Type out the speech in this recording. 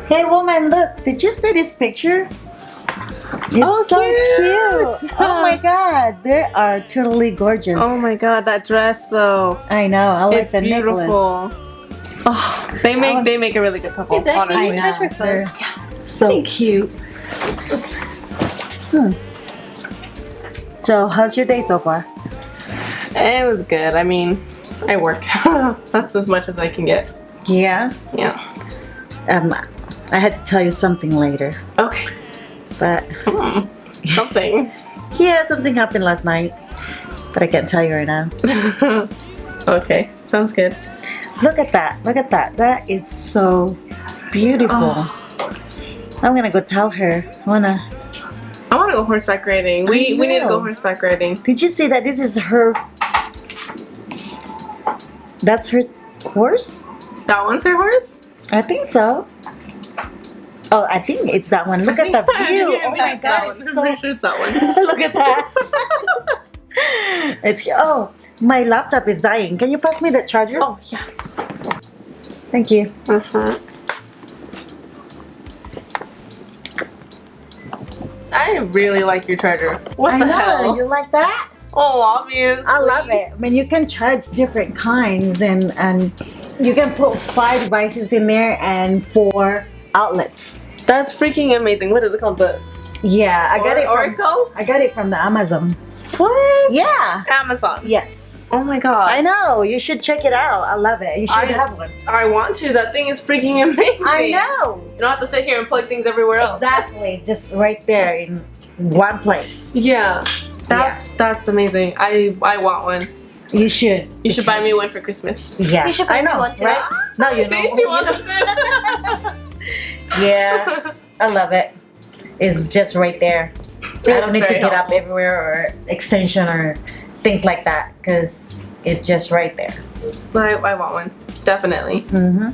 Hey woman, look, did you see this picture? It's so cute. Oh my god, they are totally gorgeous. Oh my god, that dress though. I know, I like It's the beautiful. necklace. Oh, they make a really good couple. I Honestly, know, they're so cute. So, how's your day so far? it was good. I mean, I worked. That's as much as I can get. Yeah. Yeah. I had to tell you something later, Okay. but Something. yeah, something happened last night, but I can't tell you right now. Okay. Sounds good. Look at that! Look at that! That is so beautiful. Oh. I'm gonna go tell her. I want to go horseback riding. We need to go know. horseback riding. Did you see that? This is her. That's her horse. That one's her horse? I think so. Oh, I think it's that one. Look at the view. Oh my god, it's I'm so. pretty sure it's that one. Look at that. It's my laptop is dying. Can you pass me the charger? Oh, yeah. Thank you. I really like your charger. What I the know. hell? You like that? Oh, obvious. I love it. I mean, you can charge different kinds, and you can put 5 devices in there and 4 outlets. That's freaking amazing. What is it called? The Yeah, I got it from ORICO? I got it from the Amazon. What? Yeah. Amazon. Yes. Oh my god. I know. You should check it out. I love it. You should have one. I want to. That thing is freaking amazing. I know. You don't have to sit here and plug things everywhere else. Exactly. Just right there in one place. Yeah. That's amazing. I want one. You should. You should buy me one for Christmas. Yeah. You should buy I me know, one too. right? No, you know. See, she wants it. Yeah. I love it. It's just right there. I don't need to get up everywhere or extension or things like that because it's just right there. I want one. Definitely. Mm-hmm.